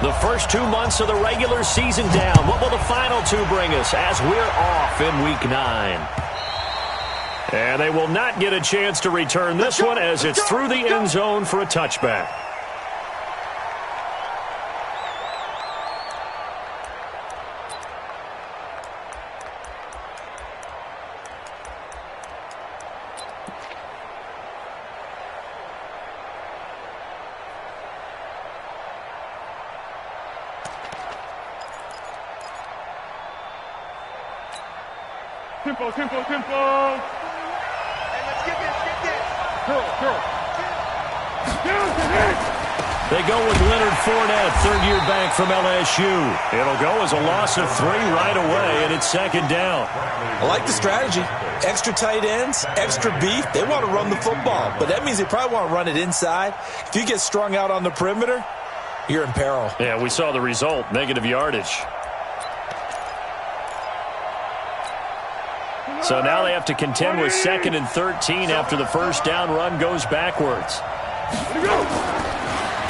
The first 2 months of the regular season down. What will the final two bring us as we're off in Week 9? And they will not get a chance to return this one as it's through the end zone for a touchback. Tempo, tempo, tempo. Hey, let's get this. Curl. They go with Leonard Fournette, third-year back from LSU. It'll go as a loss of 3 right away, and it's second down. I like the strategy. Extra tight ends, extra beef. They want to run the football, but that means they probably want to run it inside. If you get strung out on the perimeter, you're in peril. Yeah, we saw the result, negative yardage. So now they have to contend with 2nd and 13 after the first down run goes backwards.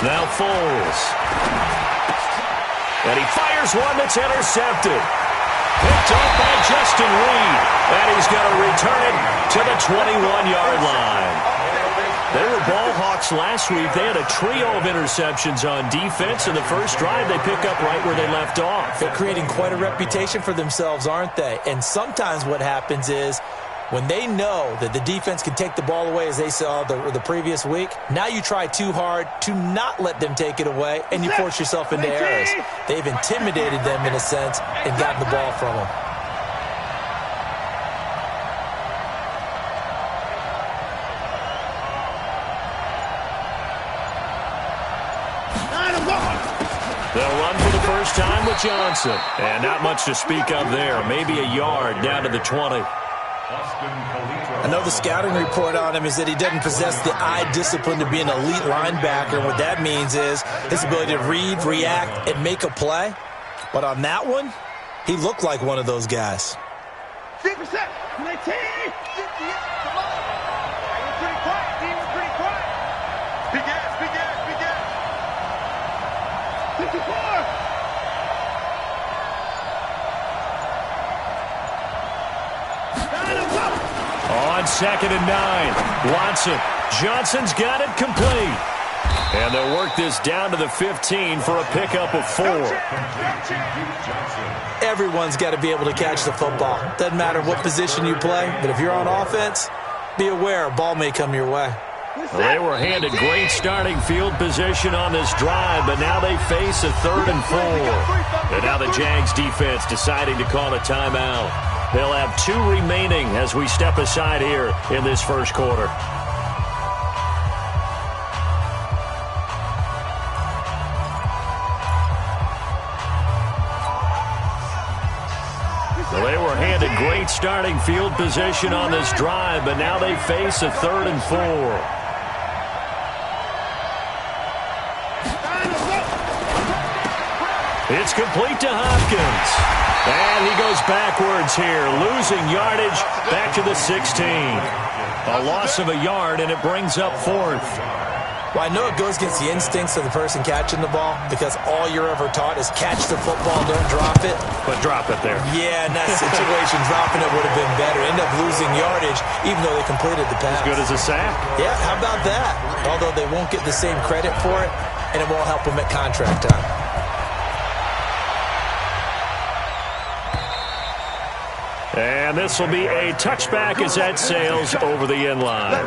Now Foles. And he fires one that's intercepted. Picked up by Justin Reed. And he's going to return it to the 21-yard line. They were ball hawks last week. They had a trio of interceptions on defense. In the first drive, they pick up right where they left off. They're creating quite a reputation for themselves, aren't they? And sometimes what happens is when they know that the defense can take the ball away, as they saw the previous week, now you try too hard to not let them take it away, and you force yourself into errors. They've intimidated them in a sense and gotten the ball from them. They'll run for the first time with Johnson. And not much to speak of there. Maybe a yard down to the 20. I know the scouting report on him is that he doesn't possess the eye discipline to be an elite linebacker. And what that means is his ability to read, react, and make a play. But on that one, he looked like one of those guys. 6%, 19, 50, come on. We're pretty quiet, D. We're pretty quiet. Big ass, big ass, big ass. 54. On 2nd and 9, Watson. Johnson's got it complete. And they'll work this down to the 15 for a pickup of 4. Everyone's got to be able to catch the football. Doesn't matter what position you play, but if you're on offense, be aware a ball may come your way. Well, they were handed great starting field position on this drive, but now they face a 3rd and 4. And now the Jags defense deciding to call a timeout. They'll have 2 remaining as we step aside here in this first quarter. Well, they were handed great starting field position on this drive, but now they face a 3rd and 4. It's complete to Hopkins. And he goes backwards here, losing yardage back to the 16. A loss of a yard, and it brings up 4th. Well, I know it goes against the instincts of the person catching the ball because all you're ever taught is catch the football, don't drop it. But drop it there. Yeah, in that situation, dropping it would have been better. End up losing yardage, even though they completed the pass. As good as a sack. Yeah, how about that? Although they won't get the same credit for it, and it won't help them at contract time. And this will be a touchback as that sails over the end line.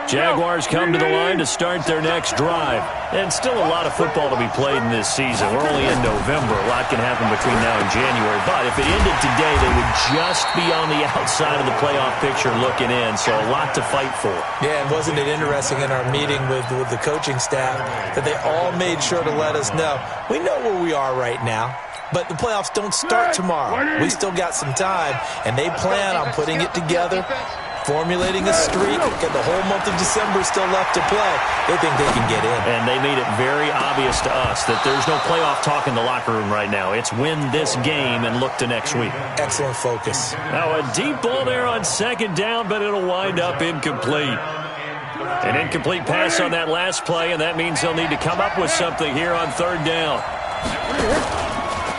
Jaguars come to the line to start their next drive. And still a lot of football to be played in this season. We're only in November. A lot can happen between now and January. But if it ended today, they would just be on the outside of the playoff picture looking in. So a lot to fight for. Yeah, and wasn't it interesting in our meeting with the coaching staff that they all made sure to let us know, we know where we are right now. But the playoffs don't start tomorrow. We still got some time, and they plan on putting it together formulating a streak. Got the whole month of December still left to play. They think they can get in. And they made it very obvious to us that there's no playoff talk in the locker room right now. It's win this game and look to next week. Excellent focus. Now a deep ball there on second down, but it'll wind up incomplete. An incomplete pass on that last play, and that means they'll need to come up with something here on third down.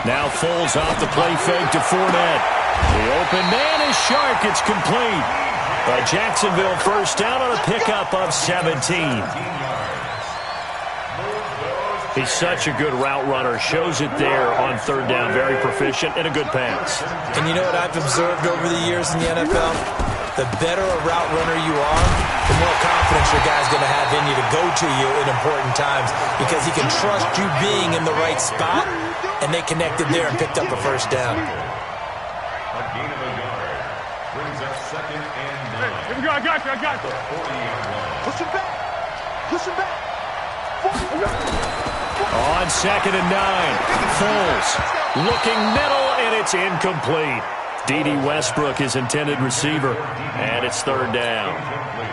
Now Foles off the play fake to Fournette. The open man is Shark. It's complete. A Jacksonville first down on a pickup of 17. He's such a good route runner. Shows it there on third down. Very proficient and a good pass. And you know what I've observed over the years in the NFL? The better a route runner you are, the more confidence your guy's going to have in you to go to you in important times because he can trust you being in the right spot, and they connected there and picked up a first down. A gain of a yard brings us second and 9. Here we go, I got you. Push him back. Push him back. On second and 9, Foles looking middle, and it's incomplete. D.D. Westbrook, his intended receiver, and it's third down.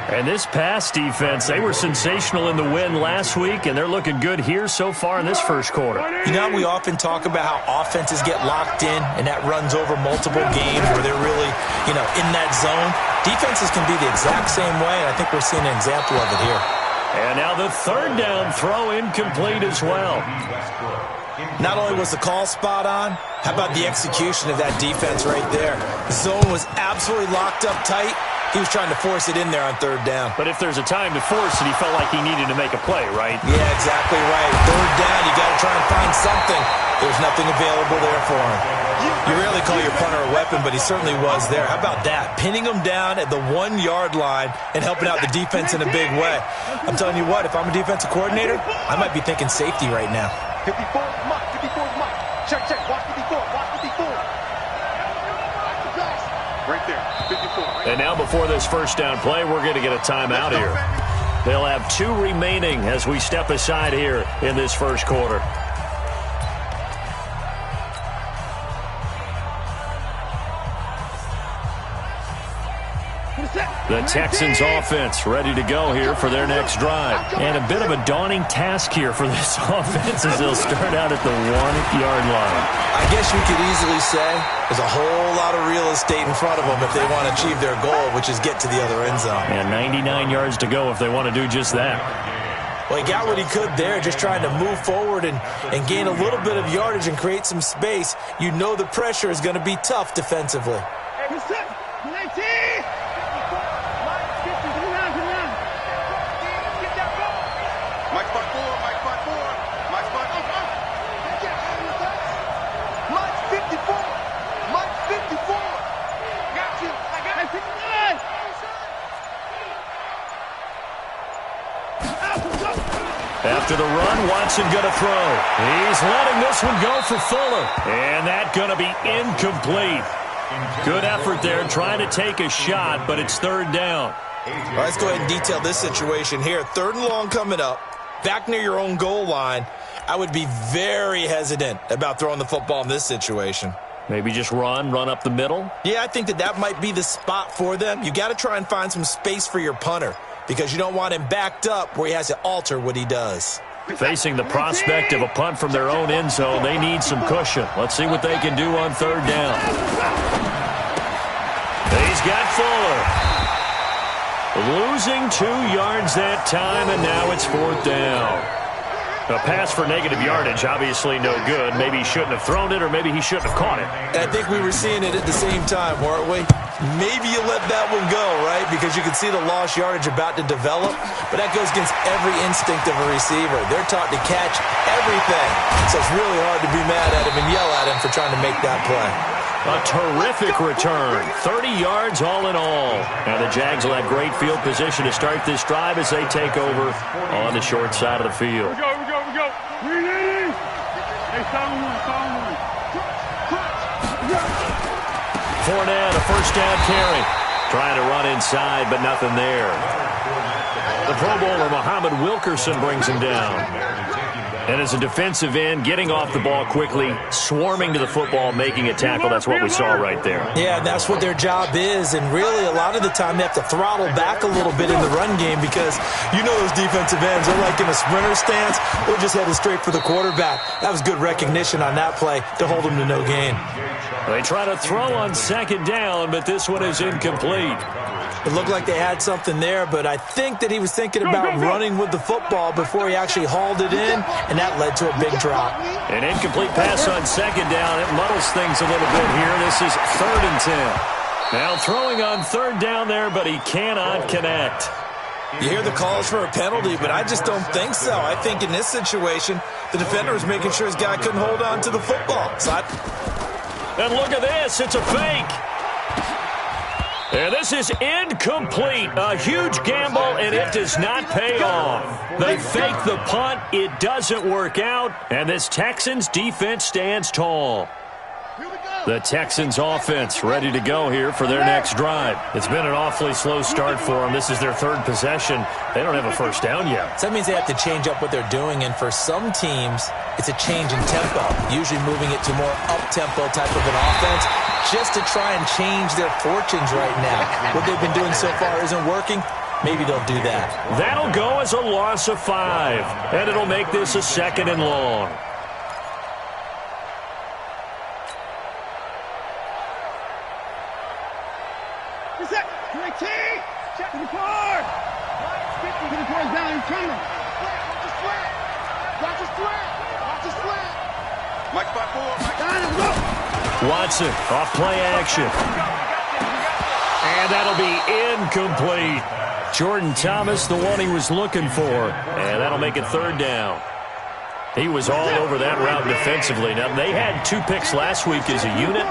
And this pass defense, they were sensational in the win last week, and they're looking good here so far in this first quarter. You know, we often talk about how offenses get locked in, and that runs over multiple games where they're really, in that zone. Defenses can be the exact same way, and I think we're seeing an example of it here. And now the third down throw incomplete as well. Not only was the call spot on, how about the execution of that defense right there? The zone was absolutely locked up tight. He was trying to force it in there on third down. But if there's a time to force it, he felt like he needed to make a play, right? Yeah, exactly right. Third down, you got to try and find something. There's nothing available there for him. You rarely call your punter a weapon, but he certainly was there. How about that? Pinning him down at the 1-yard line and helping out the defense in a big way. I'm telling you what, if I'm a defensive coordinator, I might be thinking safety right now. 54 Mike. Check. Watch 54. Right there. 54. And now before this first down play, we're going to get a timeout here. They'll have 2 remaining as we step aside here in this first quarter. The Texans offense ready to go here for their next drive. And a bit of a daunting task here for this offense as they'll start out at the 1-yard line. I guess you could easily say there's a whole lot of real estate in front of them if they want to achieve their goal, which is get to the other end zone. And 99 yards to go if they want to do just that. Well, he got what he could there, just trying to move forward and gain a little bit of yardage and create some space. You know the pressure is going to be tough defensively. After the run, Watson going to throw. He's letting this one go for Fuller. And that going to be incomplete. Good effort there trying to take a shot, but it's third down. All right, let's go ahead and detail this situation here. Third and long coming up. Back near your own goal line. I would be very hesitant about throwing the football in this situation. Maybe just run up the middle? Yeah, I think that might be the spot for them. You got to try and find some space for your punter because you don't want him backed up where he has to alter what he does. Facing the prospect of a punt from their own end zone, they need some cushion. Let's see what they can do on third down. He's got Fuller. Losing 2 yards that time, and now it's fourth down. A pass for negative yardage, obviously no good. Maybe he shouldn't have thrown it, or maybe he shouldn't have caught it. And I think we were seeing it at the same time, weren't we? Maybe you let that one go, right? Because you can see the lost yardage about to develop. But that goes against every instinct of a receiver. They're taught to catch everything. So it's really hard to be mad at him and yell at him for trying to make that play. A terrific return. 30 yards all in all. Now the Jags will have great field position to start this drive as they take over on the short side of the field. We go. Hey, Fournette, a first down carry. Trying to run inside, but nothing there. The Pro Bowler, Muhammad Wilkerson, brings him down. And as a defensive end, getting off the ball quickly, swarming to the football, making a tackle, that's what we saw right there. Yeah, that's what their job is, and really a lot of the time they have to throttle back a little bit in the run game because you know those defensive ends, they're like in a sprinter stance, they're just headed straight for the quarterback. That was good recognition on that play to hold them to no gain. They try to throw on second down, but this one is incomplete. It looked like they had something there, but I think that he was thinking about running with the football before he actually hauled it in, and that led to a big drop. An incomplete pass on second down. It muddles things a little bit here. This is 3rd and 10. Now throwing on 3rd down there, but he cannot connect. You hear the calls for a penalty, but I just don't think so. I think in this situation, the defender was making sure his guy couldn't hold on to the football. And look at this. It's a fake. And this is incomplete. A huge gamble, and it does not pay off. They fake the punt. It doesn't work out. And this Texans defense stands tall. The Texans offense ready to go here for their next drive. It's been an awfully slow start for them. This is their 3rd possession. They don't have a first down yet. So that means they have to change up what they're doing, and for some teams, it's a change in tempo, usually moving it to more up-tempo type of an offense just to try and change their fortunes right now. What they've been doing so far isn't working. Maybe they'll do that. That'll go as a loss of 5, and it'll make this a 2nd and long. Check the car. Get the car's down. He's coming. Watch his sweat. Watch his sweat. Watch his sweat. Mike 5-4. Mike. Go. Watson off play action. And that'll be incomplete. Jordan Thomas, the one he was looking for. And that'll make it 3rd down. He was all over that route defensively. Now, they had 2 picks last week as a unit.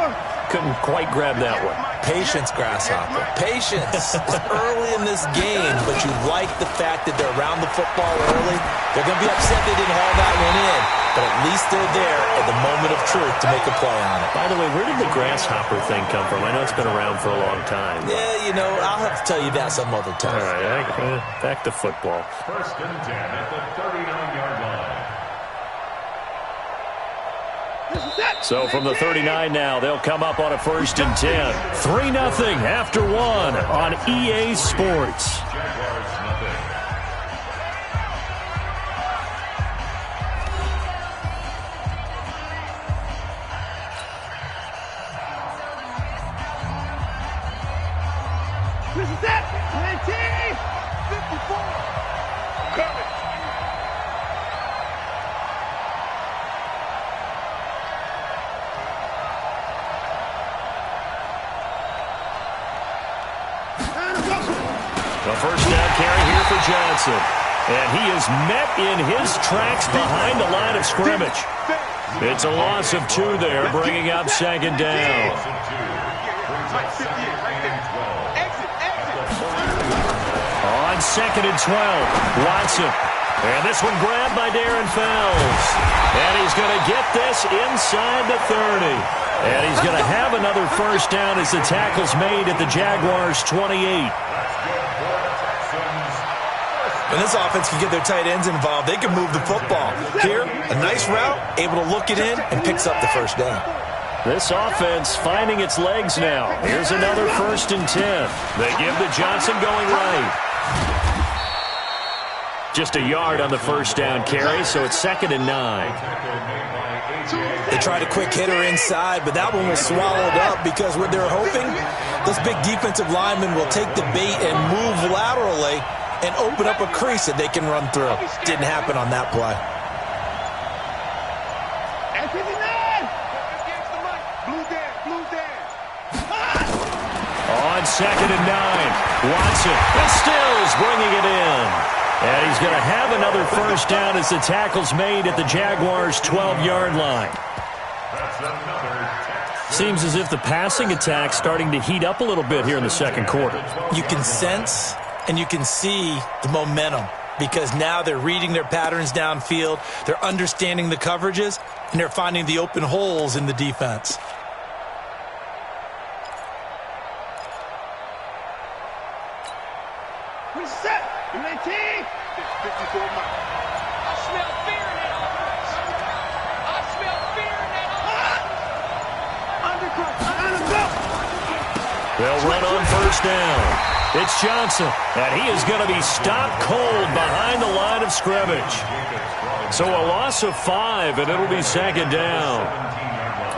Couldn't quite grab that one. Patience, Grasshopper. Patience. It's early in this game, but you like the fact that they're around the football early. They're going to be upset they didn't haul that one in, but at least they're there at the moment of truth to make a play on it. By the way, where did the Grasshopper thing come from? I know it's been around for a long time. Yeah, you know, I'll have to tell you that some other time. All right, back to football. 1st and 10 at the 39-yard line. So from the 39 now, they'll come up on a 1st and 10. 3-0 after 1 on EA Sports. Jaguars nothing. This is it. 54. Coming. The 1st down carry here for Johnson. And he is met in his tracks behind the line of scrimmage. It's a loss of 2 there, bringing up 2nd down. On 2nd and 12, Watson. And this one grabbed by Darren Fells. And he's going to get this inside the 30. And he's going to have another 1st down as the tackle's made at the Jaguars' 28. When this offense can get their tight ends involved, they can move the football. Here, a nice route, able to look it in, and picks up the 1st down. This offense finding its legs now. Here's another 1st and 10. They give to Johnson going right. Just a yard on the 1st down carry, so it's 2nd and 9. They tried a quick hitter inside, but that one was swallowed up because what they're hoping, those big defensive linemen will take the bait and move laterally and open up a crease that they can run through. Didn't happen on that play. On 2nd and 9, Watson and Stills bringing it in. And he's going to have another 1st down as the tackle's made at the Jaguars' 12-yard line. Seems as if the passing attack's starting to heat up a little bit here in the 2nd quarter. You can sense and you can see the momentum because now they're reading their patterns downfield, they're understanding the coverages, and they're finding the open holes in the defense. Reset. 19. 54 miles. I smell fear in that. They'll run on first down. It's Johnson, and he is going to be stopped cold behind the line of scrimmage. So a loss of 5, and it'll be second down.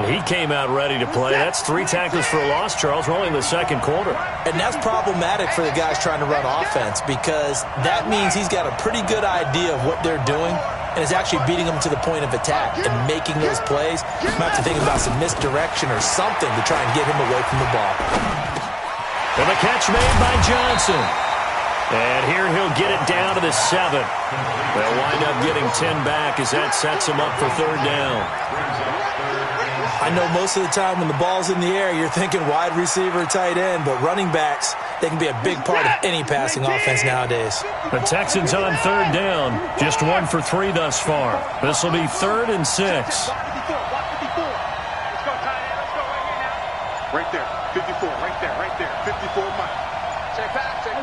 He came out ready to play. That's 3 tackles for a loss, Charles. We're only in the second quarter. And that's problematic for the guys trying to run offense because that means he's got a pretty good idea of what they're doing and is actually beating them to the point of attack and making those plays. You might have to think about some misdirection or something to try and get him away from the ball. And the catch made by Johnson. And here he'll get it down to the 7. They'll wind up getting 10 back as that sets him up for third down. I know most of the time when the ball's in the air, you're thinking wide receiver, tight end, but running backs, they can be a big part of any passing offense nowadays. The Texans on third down, just 1 for 3 thus far. This will be 3rd and 6. Right there, 54, right there, 54 Mike. Check back, check.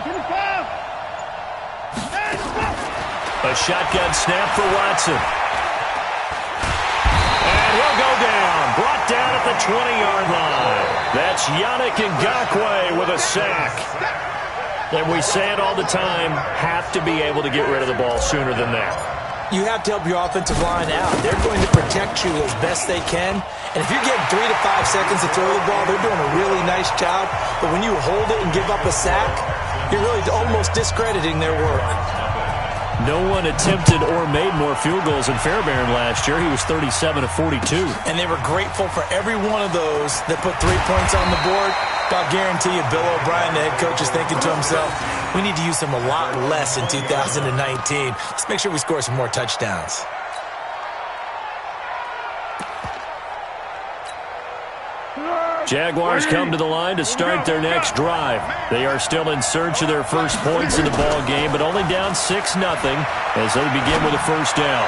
A shotgun snap for Watson. And he'll go down, brought down at the 20-yard line. That's Yannick Ngakoue with a sack. And we say it all the time, have to be able to get rid of the ball sooner than that. You have to help your offensive line out. They're going to protect you as best they can. And if you're getting 3 to 5 seconds to throw the ball, they're doing a really nice job. But when you hold it and give up a sack, you're really almost discrediting their work. No one attempted or made more field goals than Fairbairn last year. He was 37 of 42. And they were grateful for every one of those that put 3 points on the board. I'll guarantee you Bill O'Brien, the head coach, is thinking to himself, we need to use them a lot less in 2019. Let's make sure we score some more touchdowns. Jaguars come to the line to start their next drive. They are still in search of their first points in the ball game, but only down 6-0 as they begin with a first down.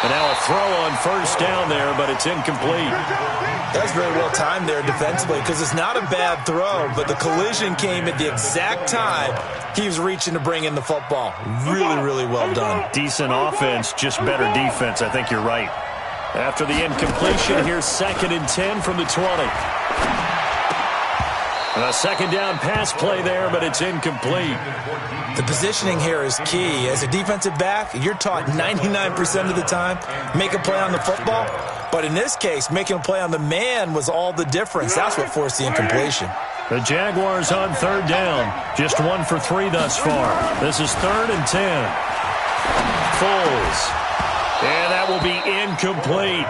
And now a throw on first down there, but it's incomplete. That's very well timed there defensively because it's not a bad throw, but the collision came at the exact time he was reaching to bring in the football. Really, really well done. Decent offense, just better defense. I think you're right. After the incompletion, here's 2nd and 10 from the 20. And a second down pass play there, but it's incomplete. The positioning here is key. As a defensive back, you're taught 99% of the time, make a play on the football. But in this case, making a play on the man was all the difference. That's what forced the incompletion. The Jaguars on third down. Just 1 for 3 thus far. This is 3rd and 10. Foles. And that will be incomplete.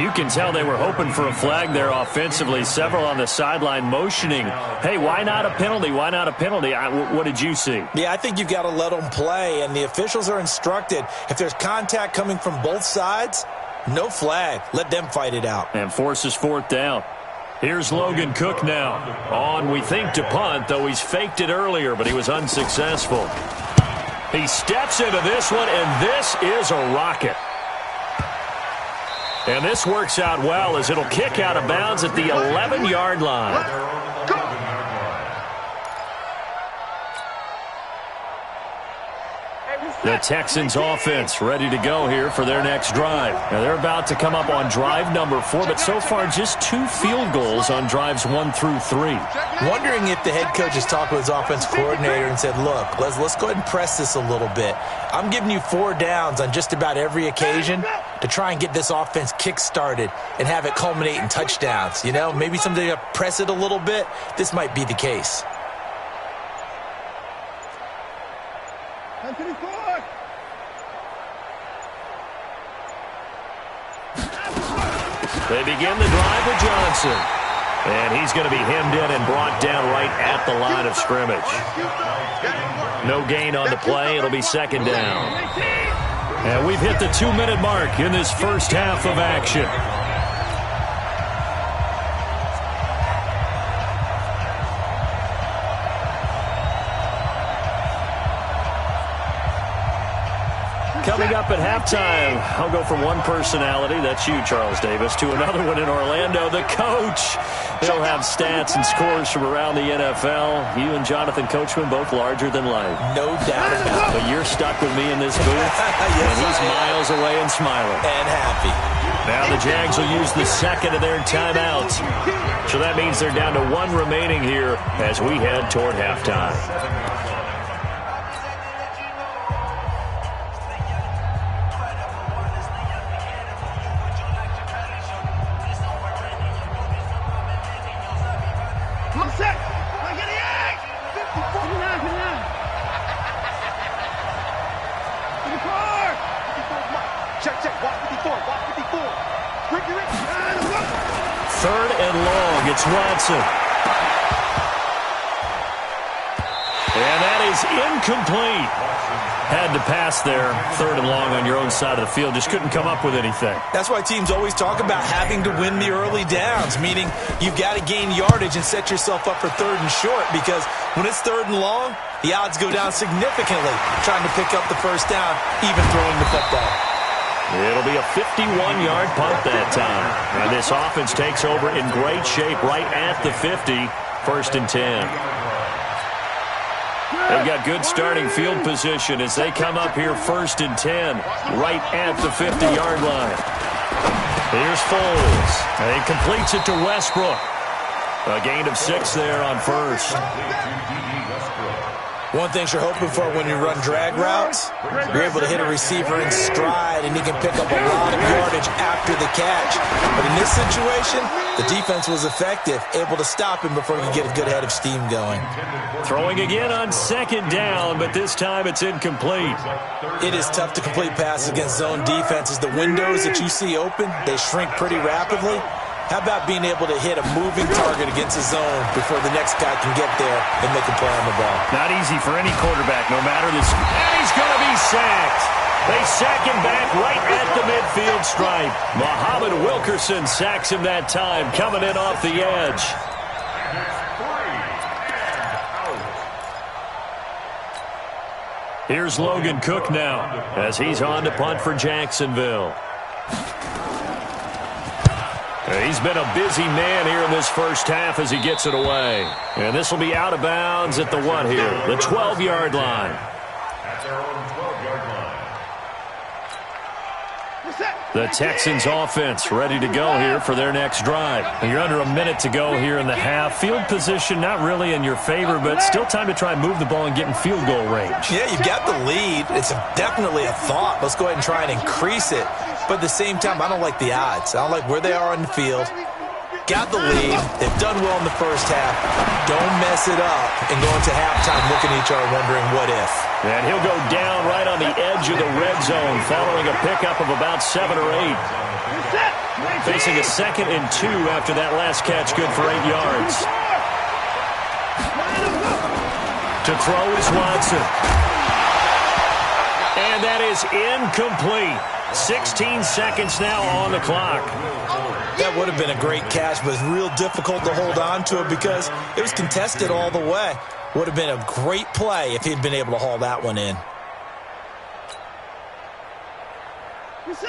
You can tell they were hoping for a flag there offensively. Several on the sideline motioning, hey, why not a penalty? Why not a penalty? What did you see? Yeah, I think you've got to let them play, and the officials are instructed. If there's contact coming from both sides, no flag. Let them fight it out. And forces 4th down. Here's Logan Cook now. On, we think, to punt, though he's faked it earlier, but he was unsuccessful. He steps into this one, and this is a rocket. And this works out well as it'll kick out of bounds at the 11-yard line. The Texans offense ready to go here for their next drive. Now they're about to come up on drive number 4, but so far just 2 field goals on drives 1 through 3. Wondering if the head coach has talked with his offense coordinator and said, look, let's go ahead and press this a little bit. I'm giving you 4 downs on just about every occasion to try and get this offense kick-started and have it culminate in touchdowns. You know, maybe someday you press it a little bit. This might be the case. They begin the drive with Johnson. And he's going to be hemmed in and brought down right at the line of scrimmage. No gain on the play. It'll be 2nd down. And we've hit the 2-minute mark in this first half of action. Coming up at halftime, I'll go from one personality, that's you, Charles Davis, to another one in Orlando, the coach. He'll have stats and scores from around the NFL. You and Jonathan Coachman both larger than life. No doubt about it. But you're stuck with me in this booth, yes, and he's miles away and smiling. And happy. Now the Jags will use the second of their timeouts. So that means they're down to one remaining here as we head toward halftime. Third and long, it's Watson. And that is incomplete. Had to pass there, third and long on your own side of the field. Just couldn't come up with anything. That's why teams always talk about having to win the early downs, meaning you've got to gain yardage and set yourself up for third and short, because when it's third and long, the odds go down significantly trying to pick up the first down, even throwing the football. It'll be a 51-yard punt that time. And this offense takes over in great shape right at the 50, first and 10. They've got good starting field position as they come up here first and 10, right at the 50-yard line. Here's Foles. And he completes it to Westbrook. A gain of 6 there on first. One thing you're hoping for when you run drag routes, you're able to hit a receiver in stride, and he can pick up a lot of yardage after the catch. But in this situation, the defense was effective, able to stop him before he could get a good head of steam going. Throwing again on second down, but this time it's incomplete. It is tough to complete passes against zone defenses. The windows that you see open, they shrink pretty rapidly. How about being able to hit a moving target against a zone before the next guy can get there and make a play on the ball? Not easy for any quarterback, no matter this. And he's going to be sacked. They sack him back right at the midfield stripe. Muhammad Wilkerson sacks him that time, coming in off the edge. Here's Logan Cook now as he's on to punt for Jacksonville. He's been a busy man here in this first half as he gets it away. And this will be out of bounds at the what here? The 12-yard line. At their own 12-yard line. The Texans offense ready to go here for their next drive. And you're under a minute to go here in the half. Field position not really in your favor, but still time to try and move the ball and get in field goal range. Yeah, you've got the lead. It's definitely a thought. Let's go ahead and try and increase it. But at the same time, I don't like the odds. I don't like where they are on the field. Got the lead. They've done well in the first half. Don't mess it up and go into halftime looking at each other wondering what if. And he'll go down right on the edge of the red zone following a pickup of about 7 or 8. Facing a 2nd and 2 after that last catch, good for 8 yards. To throw is Watson. And that is incomplete. 16 seconds now on the clock. That would have been a great catch, but it's real difficult to hold on to it because it was contested all the way. Would have been a great play if he'd been able to haul that one in.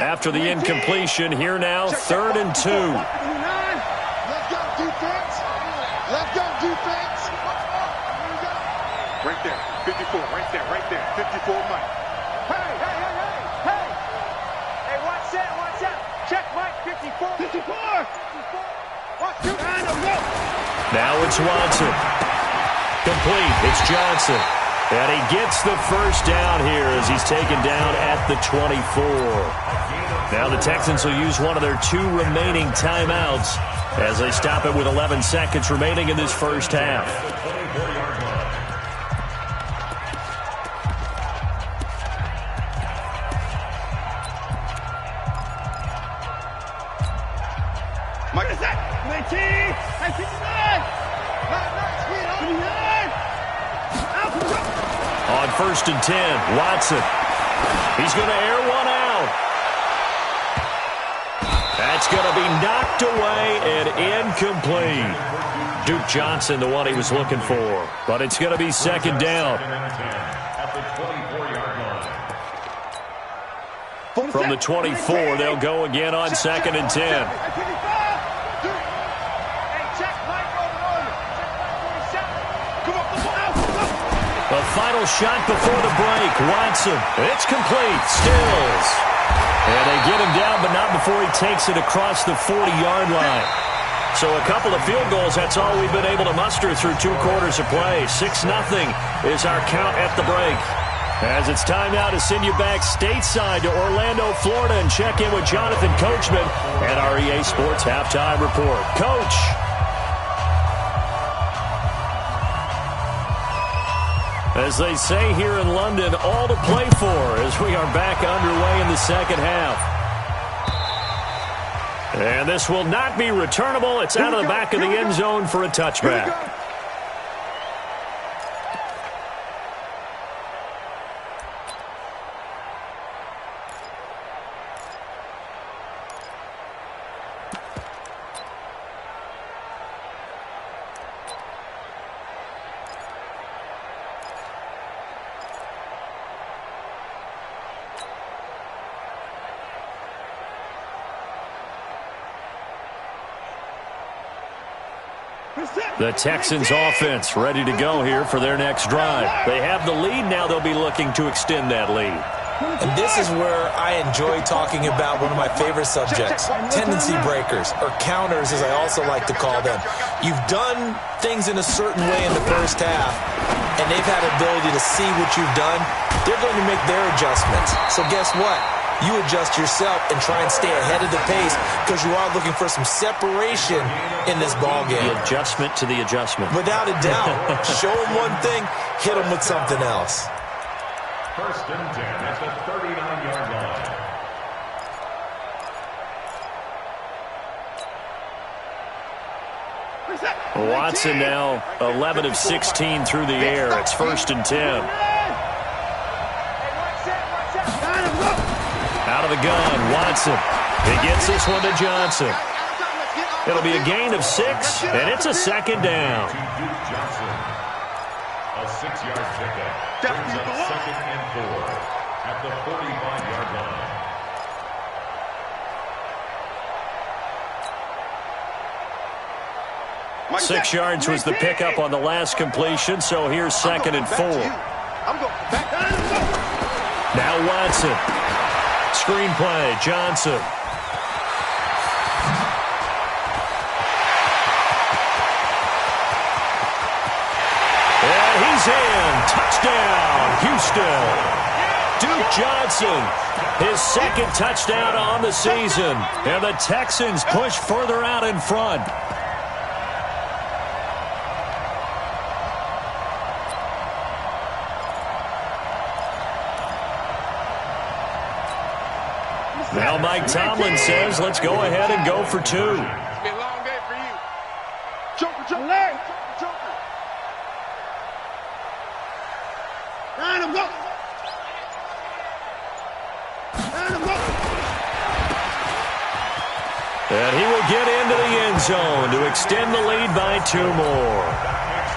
After the incompletion, here now, 3rd and 2. Let's go, defense. Let's go, defense. Right there, 54, right there, right there. 54, Mike. Hey, watch that. Check Mike, 54. 54. Now it's Watson. Complete. It's Johnson. And he gets the first down here as he's taken down at the 24. Now the Texans will use one of their 2 remaining timeouts as they stop it with 11 seconds remaining in this first half. Mike, is that? 19. On 1st and 10, Watson. He's going to air one out. That's going to be knocked away and incomplete. Duke Johnson, the one he was looking for. But it's going to be 2nd down. At the 24-yard line. From the 24, they'll go again on 2nd and 10. The final shot before the break. Watson. It's complete. Stills. And they get him down, but not before he takes it across the 40-yard line. So a couple of field goals, that's all we've been able to muster through 2 quarters of play. 6-0 is our count at the break. As it's time now to send you back stateside to Orlando, Florida, and check in with Jonathan Coachman at our EA Sports Halftime Report. Coach. As they say here in London, all to play for as we are back underway in the second half. And this will not be returnable. It's out of the back of the end zone for a touchback. The Texans offense ready to go here for their next drive. They have the lead. Now they'll be looking to extend that lead. And this is where I enjoy talking about one of my favorite subjects, tendency breakers, or counters as I also like to call them. You've done things in a certain way in the first half, and they've had the ability to see what you've done. They're going to make their adjustments. So guess what? You adjust yourself and try and stay ahead of the pace because you are looking for some separation in this ball game. The adjustment to the adjustment. Without a doubt. Show them one thing, hit them with something else. 1st and 10 at the 39-yard line. Watson now 11 of 16 through the air. It's 1st and 10. Out of the gun, Watson. He gets this one to Johnson. It'll be a gain of 6, and it's a 2nd down. Johnson. A 6-yard pickup. Brings up 2nd and 4 at the 45-yard line. 6 yards was the pickup on the last completion, so here's 2nd and 4. Now Watson. Screenplay, Johnson. And he's in. Touchdown, Houston. Duke Johnson, his 2nd touchdown on the season. And the Texans push further out in front. Now Mike Tomlin says, let's go ahead and go for 2. It's been a long day for you. Joker. Line him up. And he will get into the end zone to extend the lead by 2 more.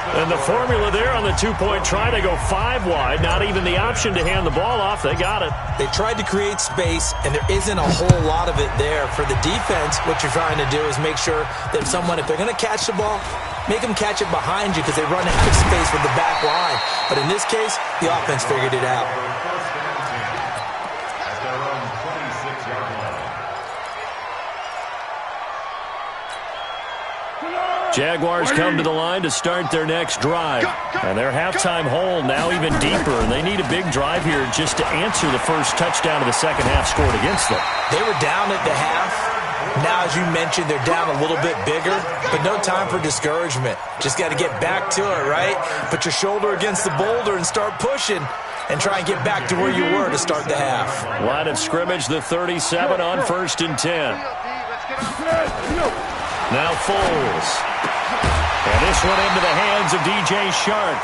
And the formula there on the 2-point try to go 5 wide, not even the option to hand the ball off. They got it. They tried to create space, and there isn't a whole lot of it there. For the defense, what you're trying to do is make sure that if they're going to catch the ball, make them catch it behind you because they run out of space with the back line. But in this case, the offense figured it out. Jaguars come to the line to start their next drive. And their halftime hole now even deeper. And they need a big drive here just to answer the first touchdown of the second half scored against them. They were down at the half. Now, as you mentioned, they're down a little bit bigger. But no time for discouragement. Just got to get back to it, right? Put your shoulder against the boulder and start pushing. And try and get back to where you were to start the half. Line of scrimmage, the 37 on 1st and 10. Now Foles. And this one into the hands of DJ Shark.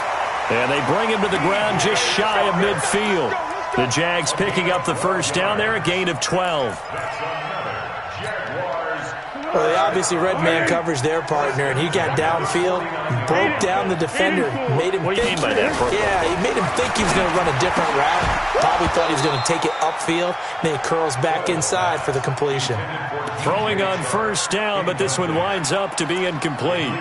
And they bring him to the ground just shy of midfield. The Jags picking up the first down there, a gain of 12. That's another Jaguars Well, they obviously read man coverage their partner, and he got downfield, broke down the defender, made him What do you mean by that, Brooke? Yeah, he made him think he was going to run a different route. Probably thought he was going to take it upfield, then he curls back inside for the completion. Throwing on first down, but this one winds up to be incomplete.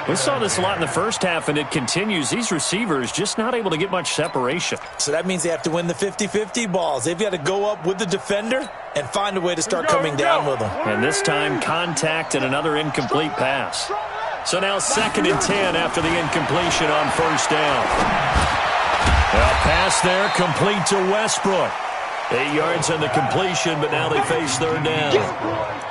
We saw this a lot in the first half, and it continues. These receivers just not able to get much separation. So that means they have to win the 50-50 balls. They've got to go up with the defender and find a way to start coming down with them. And this time, contact and another incomplete pass. So now 2nd and 10 after the incompletion on first down. A pass there, complete to Westbrook. 8 yards on the completion, but now they face 3rd down.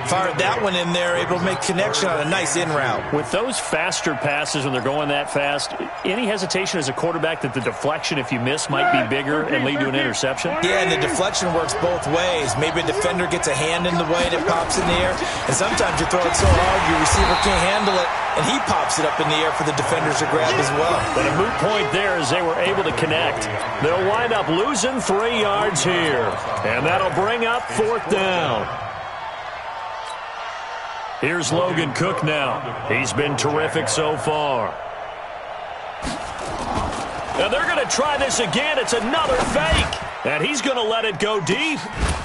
Fired that one in there, able to make connection on a nice in route. With those faster passes when they're going that fast, any hesitation as a quarterback that the deflection, if you miss, might be bigger and lead to an interception? Yeah, and the deflection works both ways. Maybe a defender gets a hand in the way and it pops in the air, and sometimes you throw it so hard your receiver can't handle it, and he pops it up in the air for the defenders to grab as well. But a moot point there as they were able to connect. They'll wind up losing 3 yards here, and that'll bring up 4th down. Here's Logan Cook now. He's been terrific so far. And they're going to try this again. It's another fake. And he's going to let it go deep.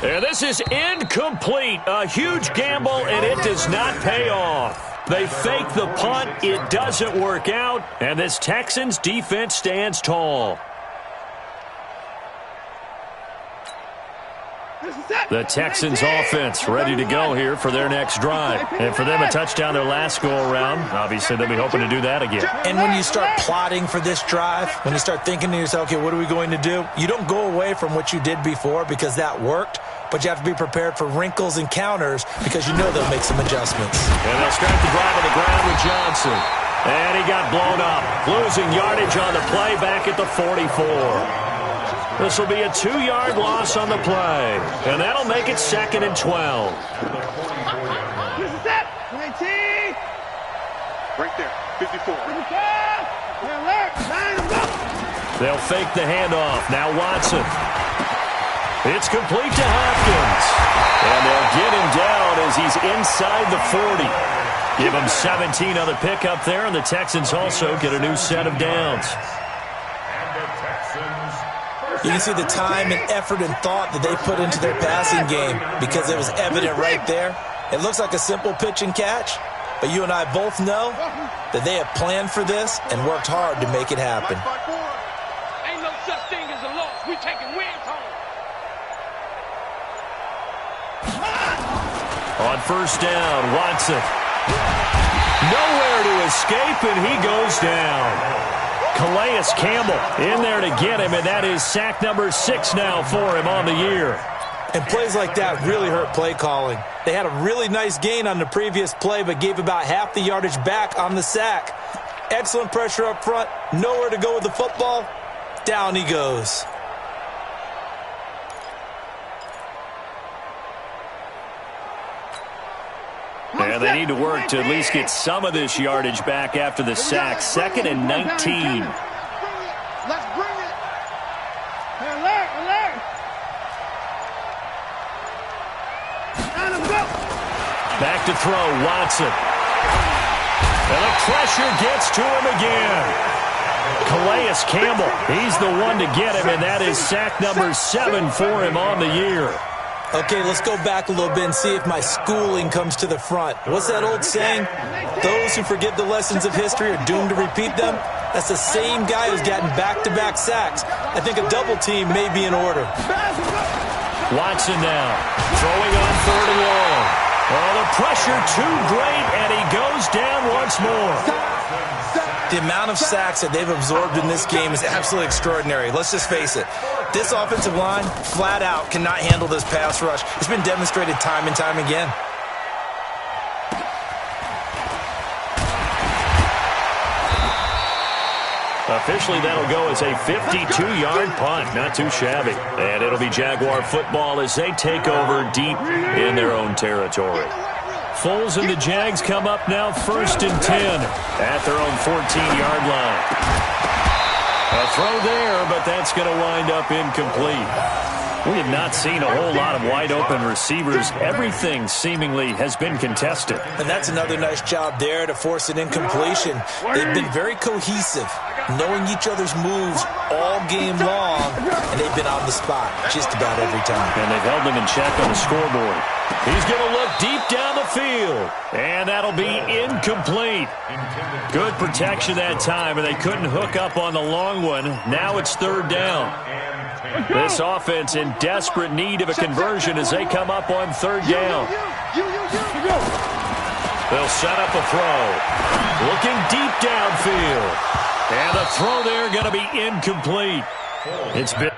And this is incomplete. A huge gamble, and it does not pay off. They fake the punt. It doesn't work out. And this Texans defense stands tall. The Texans offense ready to go here for their next drive. And for them, a touchdown their last go-around. Obviously, they'll be hoping to do that again. And when you start plotting for this drive, when you start thinking to yourself, okay, what are we going to do? You don't go away from what you did before because that worked, but you have to be prepared for wrinkles and counters because you know they'll make some adjustments. And they'll start the drive on the ground with Johnson. And he got blown up, losing yardage on the play back at the 44. This will be a 2-yard loss on the play, and that'll make it 2nd and 12. Right there, 54. They'll fake the handoff. Now Watson. It's complete to Hopkins. And they'll get him down as he's inside the 40. Give him 17 on the pickup there, and the Texans also get a new set of downs. You can see the time and effort and thought that they put into their passing game because it was evident right there. It looks like a simple pitch and catch, but you and I both know that they have planned for this and worked hard to make it happen. Ain't no such thing as a loss. We taking wins home. On first down, Watson. Nowhere to escape, and he goes down. Calais Campbell in there to get him, and that is sack number 6 now for him on the year. And plays like that really hurt play calling. They had a really nice gain on the previous play, but gave about half the yardage back on the sack. Excellent pressure up front, nowhere to go with the football. Down he goes. And they need to work to at least get some of this yardage back after the sack. 2nd and 19. Let's bring it. Alert, alert. Back to throw, Watson. And the pressure gets to him again. Calais Campbell, he's the one to get him, and that is sack number 7 for him on the year. Okay, let's go back a little bit and see if my schooling comes to the front. What's that old saying? Those who forget the lessons of history are doomed to repeat them. That's the same guy who's gotten back-to-back sacks. I think a double team may be in order. Watson now, throwing on 3rd and long. Oh, the pressure too great, and he goes down once more. The amount of sacks that they've absorbed in this game is absolutely extraordinary. Let's just face it. This offensive line, flat out, cannot handle this pass rush. It's been demonstrated time and time again. Officially, that'll go as a 52-yard punt. Not too shabby. And it'll be Jaguar football as they take over deep in their own territory. Foles and the Jags come up now 1st and 10 at their own 14-yard line. A throw there, but that's going to wind up incomplete. We have not seen a whole lot of wide-open receivers. Everything seemingly has been contested. And that's another nice job there to force an incompletion. They've been very cohesive, knowing each other's moves all game long, and they've been on the spot just about every time. And they've held them in check on the scoreboard. He's going to look deep down the field, and that'll be incomplete. Good protection that time, and they couldn't hook up on the long one. Now it's third down. This offense in desperate need of a conversion as they come up on third down. They'll set up a throw. Looking deep downfield. And the throw there going to be incomplete. It's been...